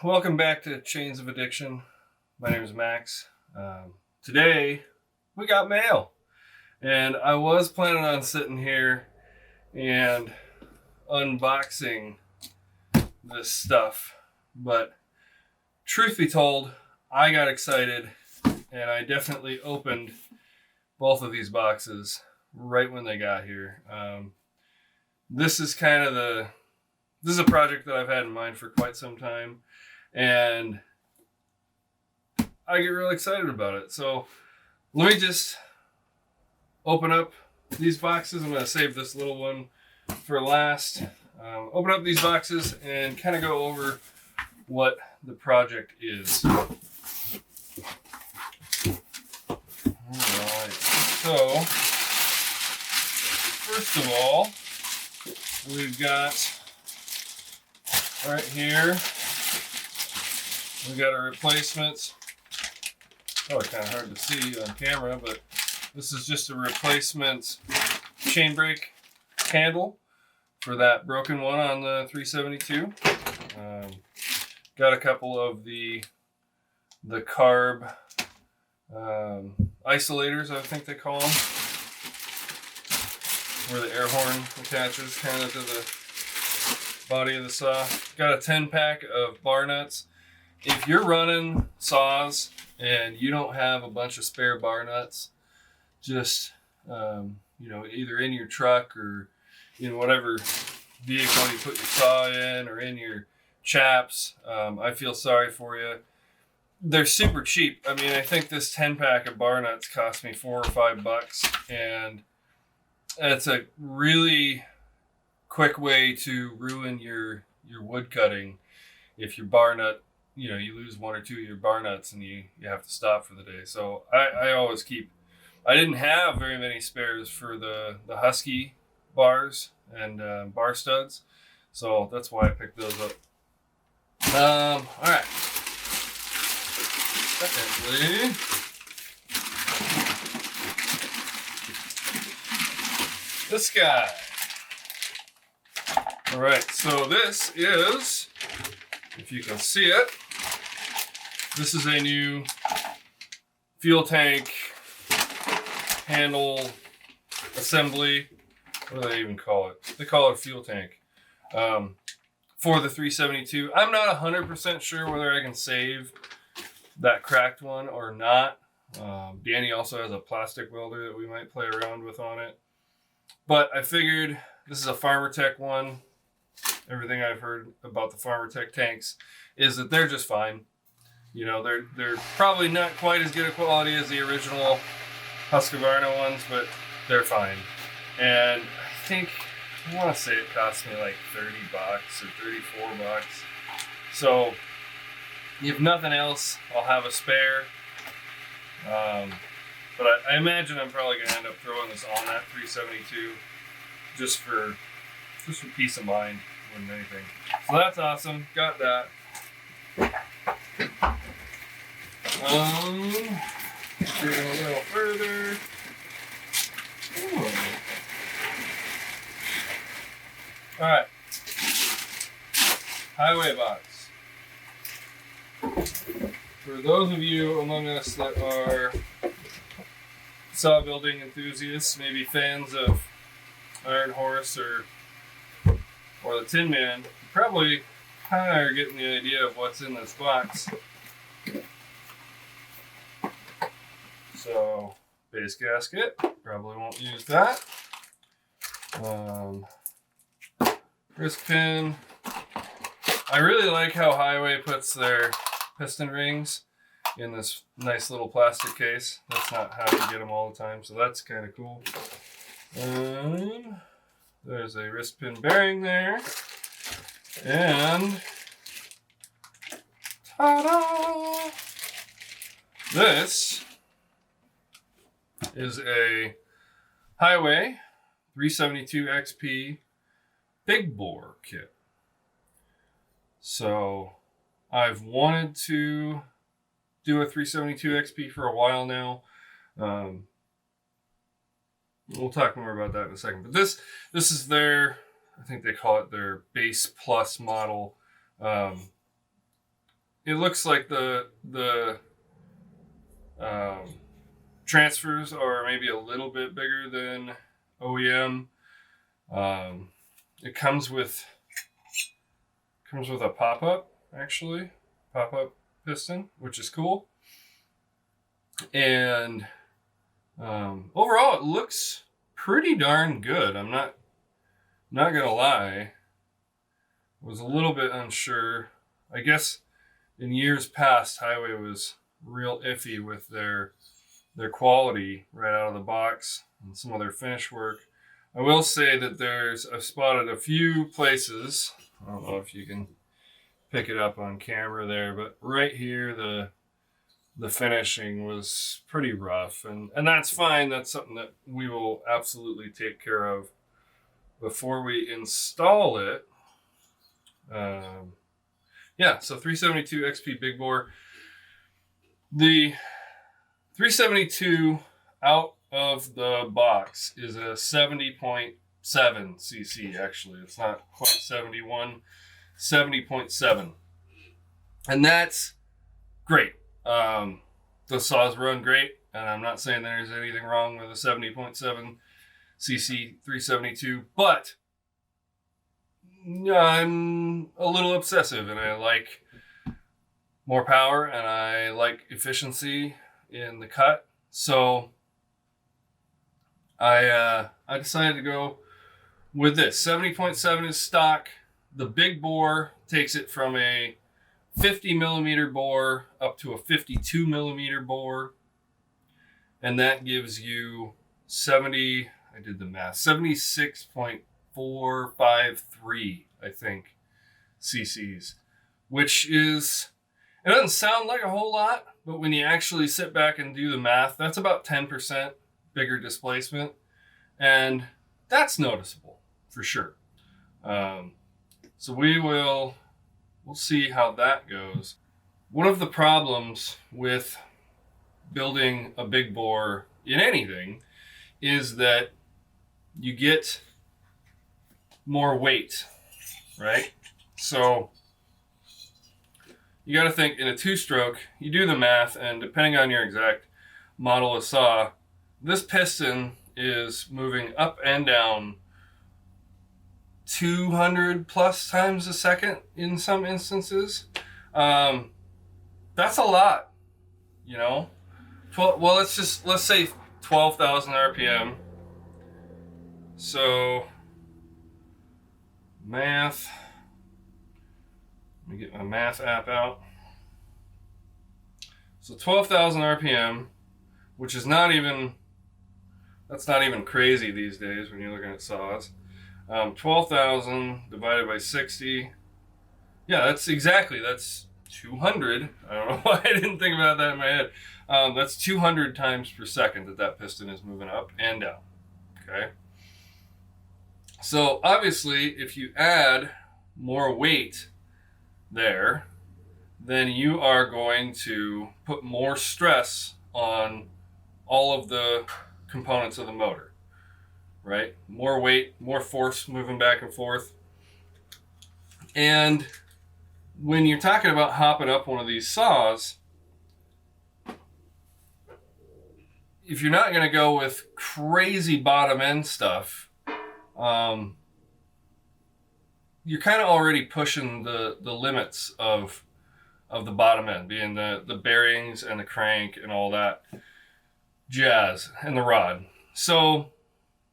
welcome back to Chains of Addiction. My name is Max. Today we got mail, and I was planning on sitting here and unboxing this stuff, but truth be told, I got excited and I definitely opened both of these boxes right when they got here. This is a project that I've had in mind for quite some time, and I get really excited about it. So let me just open up these boxes. I'm going to save this little one for last. Open up these boxes and kind of go over what the project is. Alright, so first of all, we've got right here, we got a replacement. Probably kind of hard to see on camera, but this is just a replacement chain brake handle for that broken one on the 372. Got a couple of the carb isolators, I think they call them, where the air horn attaches kind of to the body of the saw. Got a 10-pack of bar nuts. If you're running saws and you don't have a bunch of spare bar nuts, just either in your truck or in whatever vehicle you put your saw in, or in your chaps, I feel sorry for you. They're super cheap. I mean, I think this 10-pack of bar nuts cost me $4 or $5, and it's a really quick way to ruin your wood cutting if your bar nut, you lose one or two of your bar nuts and you have to stop for the day. So I always I didn't have very many spares for the Husky bars and bar studs, so that's why I picked those up. All right. Secondly, this guy. All right, so this is, if you can see it, this is a new fuel tank handle assembly. What do they even call it? They call it a fuel tank for the 372. I'm not 100% sure whether I can save that cracked one or not. Danny also has a plastic welder that we might play around with on it. But I figured this is a Farmer Tech one. Everything I've heard about the Farmer Tech tanks is that they're just fine. They're probably not quite as good a quality as the original Husqvarna ones, but they're fine. And I want to say it cost me like $30 or $34. So if nothing else, I'll have a spare. But I imagine I'm probably going to end up throwing this on that 372 just for peace of mind more than anything. So that's awesome. Got that. Digging a little further. Ooh. All right. Highway box. For those of you among us that are saw building enthusiasts, maybe fans of Iron Horse or the Tin Man, you probably kind of are getting the idea of what's in this box. So, base gasket, probably won't use that. Wrist pin. I really like how Highway puts their piston rings in this nice little plastic case. That's not how you get them all the time, so that's kind of cool. There's a wrist pin bearing there. And ta-da! This is a Highway 372 XP big bore kit. So I've wanted to do a 372 XP for a while now. We'll talk more about that in a second. But this is their, I think they call it their Base Plus model. it looks like the transfers are maybe a little bit bigger than OEM. It comes with a pop-up, actually, pop-up piston, which is cool. And overall, it looks pretty darn good. I'm not gonna lie. I was a little bit unsure. I guess in years past, Highway was real iffy with their quality right out of the box and some of their finish work. I will say that I've spotted a few places. I don't know if you can pick it up on camera there, but right here the finishing was pretty rough, and that's fine. That's something that we will absolutely take care of before we install it. Yeah, so 372 XP big bore. The 372 out of the box is a 70.7 cc. Actually, it's not quite 71, 70.7, and that's great. The saws run great, and I'm not saying there's anything wrong with a 70.7 cc 372, but I'm a little obsessive, and I like more power, and I like efficiency in the cut. So I decided to go with this. 70.7 is stock. The big bore takes it from a 50 millimeter bore up to a 52 millimeter bore, and that gives you 76.453, I think, cc's, which is, it doesn't sound like a whole lot, but when you actually sit back and do the math, that's about 10% bigger displacement, and that's noticeable for sure. So we'll see how that goes. One of the problems with building a big bore in anything is that you get more weight, right? So you got to think in a two-stroke, you do the math, and depending on your exact model of saw, this piston is moving up and down 200 plus times a second in some instances. That's a lot, you know. Well, let's say 12,000 RPM. So math. Let me get my math app out. So 12,000 RPM, which is that's not even crazy these days when you're looking at saws. 12,000 divided by 60. Yeah, that's 200. I don't know why I didn't think about that in my head. That's 200 times per second that piston is moving up and down. Okay. So obviously, if you add more weight there, then you are going to put more stress on all of the components of the motor, right? More weight, more force moving back and forth. And when you're talking about hopping up one of these saws, if you're not going to go with crazy bottom end stuff, you're kind of already pushing the limits of the bottom end, being the bearings and the crank and all that jazz and the rod. So,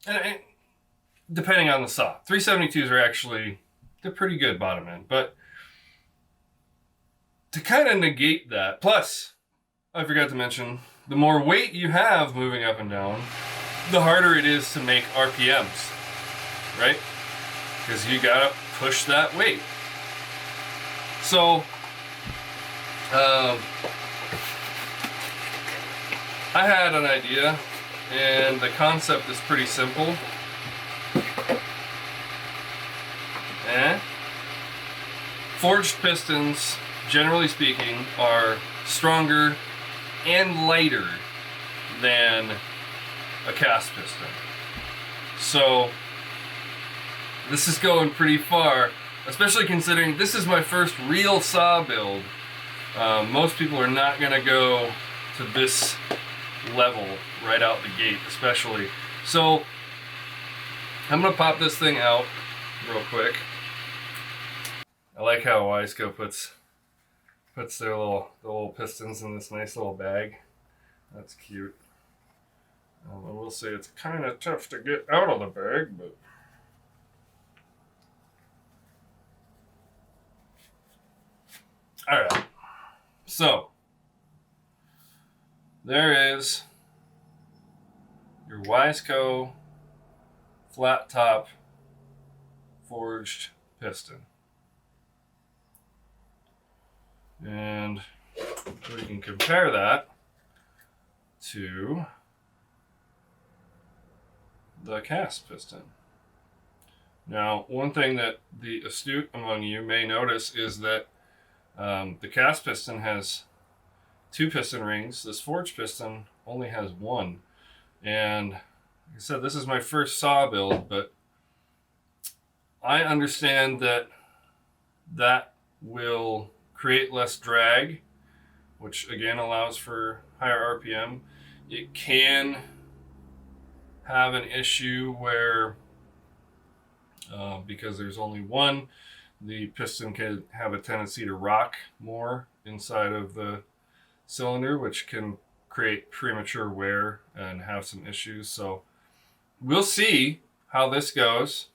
and depending on the saw, 372s are actually, they're pretty good bottom end, but to kind of negate that, plus I forgot to mention, the more weight you have moving up and down, the harder it is to make RPMs, right? Because you gotta push that weight. So I had an idea, and the concept is pretty simple. Forged pistons, generally speaking, are stronger and lighter than a cast piston. So this is going pretty far, especially considering this is my first real saw build Most people are not going to go to this level right out the gate, especially. So I'm going to pop this thing out real quick. I like how Wiseco puts their little pistons in this nice little bag. That's cute. I will say it's kind of tough to get out of the bag, but all right. So there is your Wiseco flat top forged piston. And we can compare that to the cast piston. Now, one thing that the astute among you may notice is that the cast piston has 2 piston rings. This forged piston only has 1. And like I said, this is my first saw build, but I understand that will create less drag, which again allows for higher RPM. It can have an issue where because there's only 1, the piston can have a tendency to rock more inside of the cylinder, which can create premature wear and have some issues. So we'll see how this goes.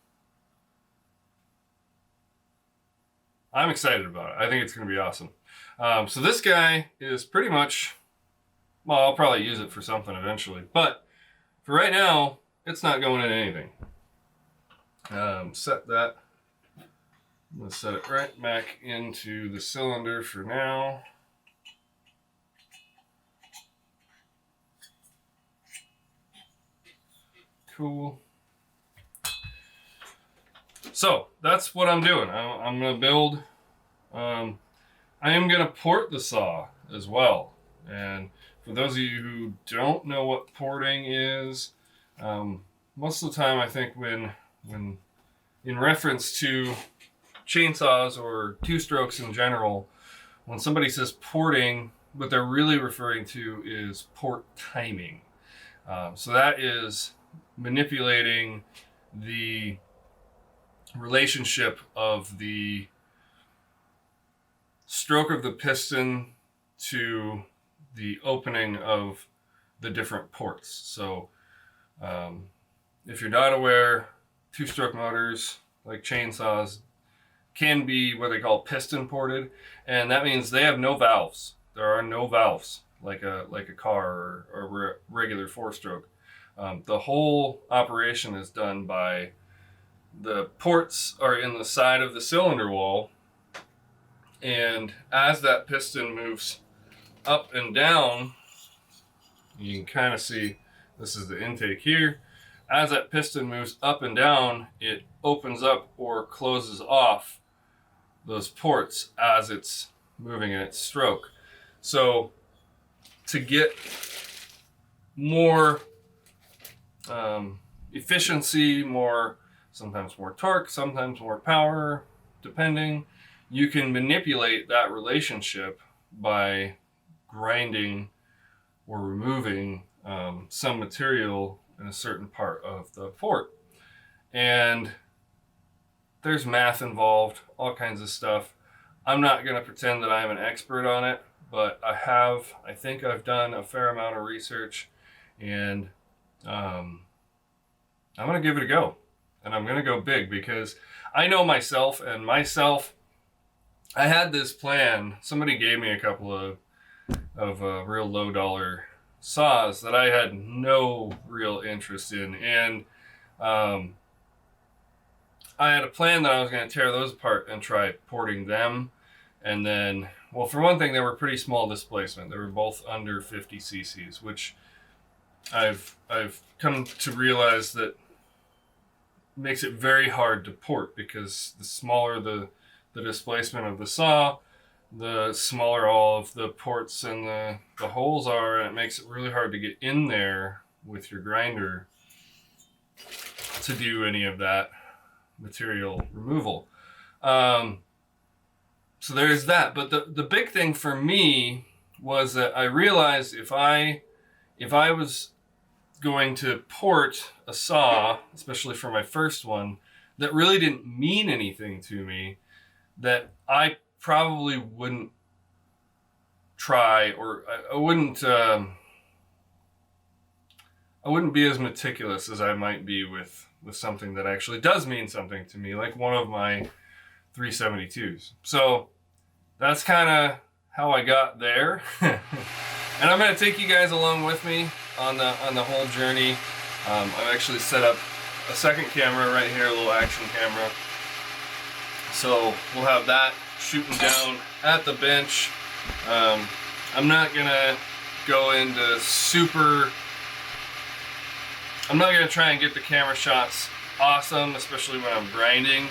I'm excited about it. I think it's going to be awesome. So this guy is pretty much, well, I'll probably use it for something eventually, but for right now, it's not going in anything. Set that. I'm going to set it right back into the cylinder for now. Cool. So that's what I'm doing. I'm going to build. I am going to port the saw as well. And for those of you who don't know what porting is, most of the time I think when in reference to chainsaws or 2-strokes in general, when somebody says porting, what they're really referring to is port timing. So that is manipulating the relationship of the stroke of the piston to the opening of the different ports. So if you're not aware, 2-stroke motors like chainsaws can be what they call piston ported, and that means they have no valves. There are no valves like a car or a regular 4-stroke. The whole operation is done by the ports are in the side of the cylinder wall, and as that piston moves up and down, you can kind of see this is the intake here. As that piston moves up and down, it opens up or closes off those ports as it's moving in its stroke. So to get more efficiency, sometimes more torque, sometimes more power, depending, you can manipulate that relationship by grinding or removing some material in a certain part of the port. And there's math involved, all kinds of stuff. I'm not going to pretend that I'm an expert on it, but I think I've done a fair amount of research, and I'm going to give it a go. And I'm going to go big because I know myself, I had this plan. Somebody gave me a couple of real low dollar saws that I had no real interest in. And I had a plan that I was going to tear those apart and try porting them. And then, well, for one thing, they were pretty small displacement. They were both under 50 cc's, which I've come to realize that makes it very hard to port, because the smaller the displacement of the saw, the smaller all of the ports and the holes are, and it makes it really hard to get in there with your grinder to do any of that material removal. so there's that. But the big thing for me was that I realized if I was going to port a saw, especially for my first one, that really didn't mean anything to me, that I probably wouldn't try, or I wouldn't be as meticulous as I might be with something that actually does mean something to me, like one of my 372s. So that's kind of how I got there. And I'm going to take you guys along with me on the whole journey. I've actually set up a second camera right here, a little action camera. So we'll have that shooting down at the bench. I'm not going to go into I'm not going to try and get the camera shots awesome, especially when I'm grinding,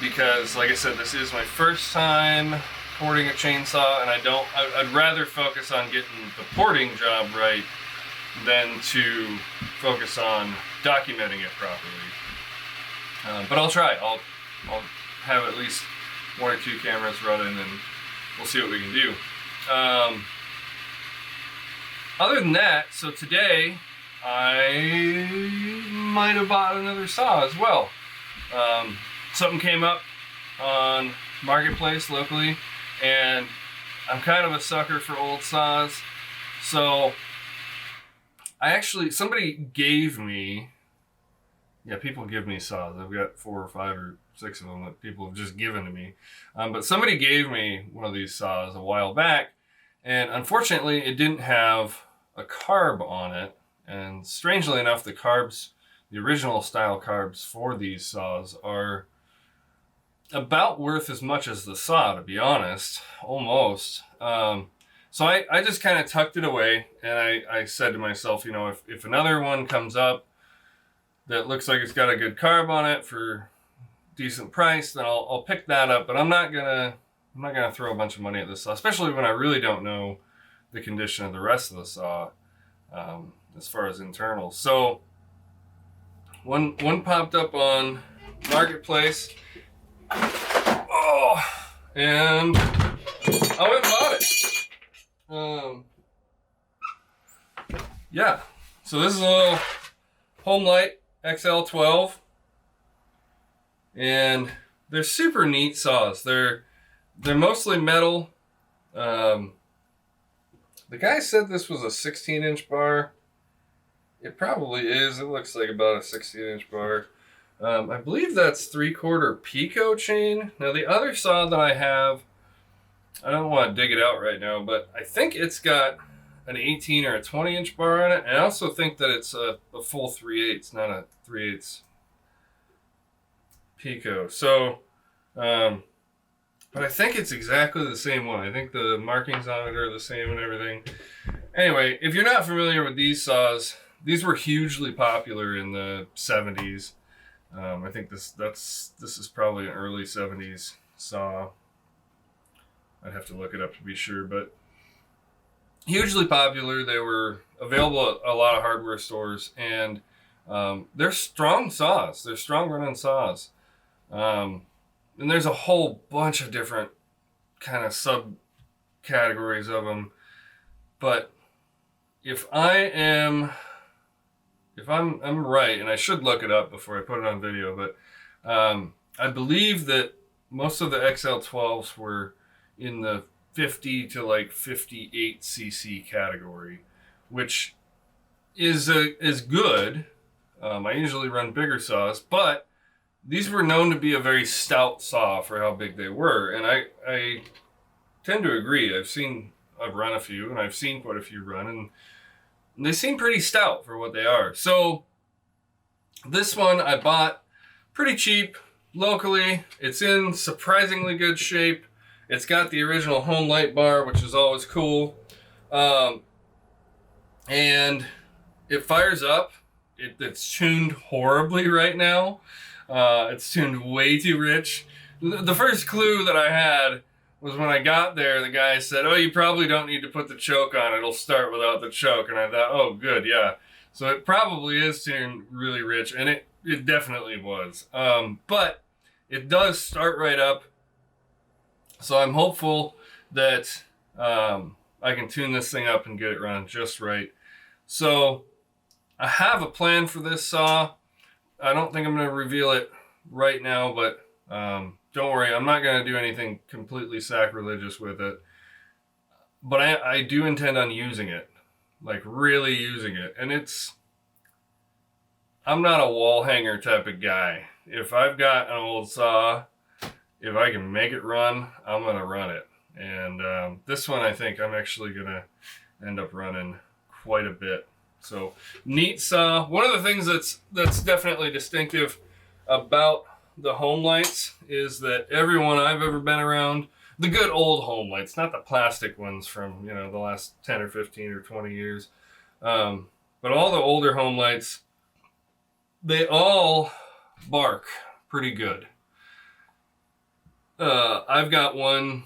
because like I said, this is my first time porting a chainsaw, and I'd rather focus on getting the porting job right than to focus on documenting it properly. But I'll try. I'll have at least one or two cameras running, and we'll see what we can do. Other than that, so today I might have bought another saw as well. Something came up on Marketplace locally, and I'm kind of a sucker for old saws. So somebody gave me, people give me saws. I've got 4 or 5 or 6 of them that people have just given to me. But somebody gave me one of these saws a while back, and unfortunately it didn't have a carb on it. And strangely enough, the original style carbs for these saws are about worth as much as the saw, to be honest, almost. So I just kind of tucked it away, and I said to myself, if another one comes up that looks like it's got a good carb on it for decent price, then I'll pick that up. But I'm not gonna throw a bunch of money at this saw, especially when I really don't know the condition of the rest of the saw. As far as internals. So one popped up on Marketplace. Oh, and I went and bought it. Yeah. So this is a little Homelight XL12. And they're super neat saws. They're mostly metal. The guy said this was a 16-inch bar. It probably is. It looks like about a 16-inch bar. I believe that's 3/4 Pico chain. Now the other saw that I have, I don't want to dig it out right now, but I think it's got an 18 or a 20-inch bar on it. And I also think that it's a full 3/8, not a 3/8 Pico. So, but I think it's exactly the same one. I think the markings on it are the same and everything. Anyway, if you're not familiar with these saws, these were hugely popular in the 70s. I think this is probably an early 70s saw. I'd have to look it up to be sure, but hugely popular. They were available at a lot of hardware stores, and they're strong saws. They're strong running saws. And there's a whole bunch of different kind of subcategories of them. But if I'm right, and I should look it up before I put it on video, but I believe that most of the XL12s were in the 50 to like 58 cc category, which is good. I usually run bigger saws, but these were known to be a very stout saw for how big they were, and I tend to agree. I've run a few, and I've seen quite a few run, and they seem pretty stout for what they are. So this one I bought pretty cheap locally. It's in surprisingly good shape. It's got the original Homelight bar, which is always cool. And it fires up. It's tuned horribly right now. It's tuned way too rich. The first clue that I had was when I got there, the guy said, "Oh, you probably don't need to put the choke on. It'll start without the choke." And I thought, oh, good, yeah. So it probably is tuned really rich, and it definitely was. But it does start right up. So I'm hopeful that I can tune this thing up and get it running just right. So I have a plan for this saw. I don't think I'm going to reveal it right now, but don't worry, I'm not going to do anything completely sacrilegious with it. But I do intend on using it, like really using it. And I'm not a wall hanger type of guy. If I've got an old saw, if I can make it run, I'm going to run it. And this one, I think I'm actually going to end up running quite a bit. So neat saw. One of the things that's definitely distinctive about the home lights is that everyone I've ever been around, the good old home lights, not the plastic ones from, you know, the last 10 or 15 or 20 years, but all the older home lights, they all bark pretty good. I've got one.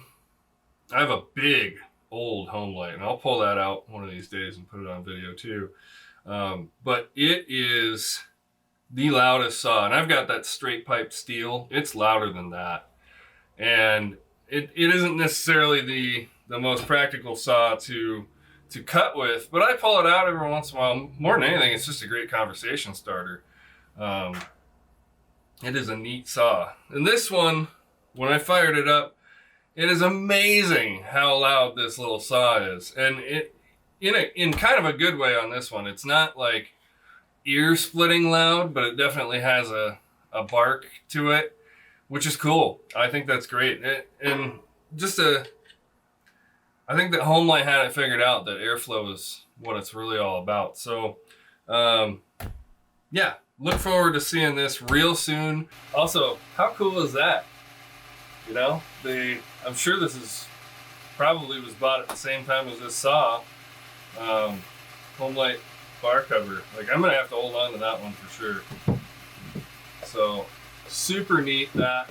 I have a big old home light, and I'll pull that out one of these days and put it on video too. But it is the loudest saw, and I've got that straight pipe steel. It's louder than that, and it isn't necessarily the most practical saw to cut with, but I pull it out every once in a while. More than anything, it's just a great conversation starter. It is a neat saw, and this one, when I fired it up, it is amazing how loud this little saw is, and it in kind of a good way on this one. It's not like ear-splitting loud, but it definitely has a bark to it, which is cool. I think that's great. I think that Homelight had it figured out that airflow is what it's really all about. So, yeah, look forward to seeing this real soon. Also, how cool is that? You know, I'm sure this is probably was bought at the same time as this saw. Homelight bar cover. Like, I'm gonna have to hold on to that one for sure. So super neat that.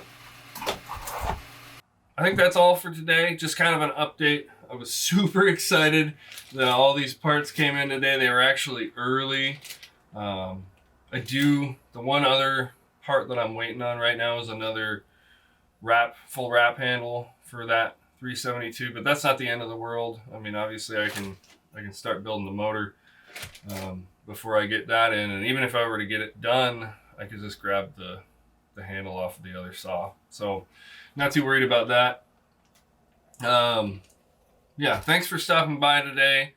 I think that's all for today. Just kind of an update. I was super excited that all these parts came in today. They were actually early. The one other part that I'm waiting on right now is another full wrap handle for that 372, but that's not the end of the world. I mean, obviously I can start building the motor before I get that in, and even if I were to get it done, I could just grab the handle off of the other saw. So not too worried about that. Yeah, thanks for stopping by today,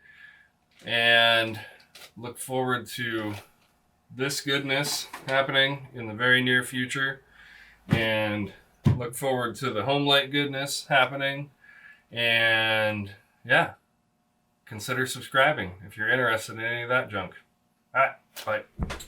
and look forward to this goodness happening in the very near future, and look forward to the Homelight goodness happening. And yeah, consider subscribing if you're interested in any of that junk. All right, bye.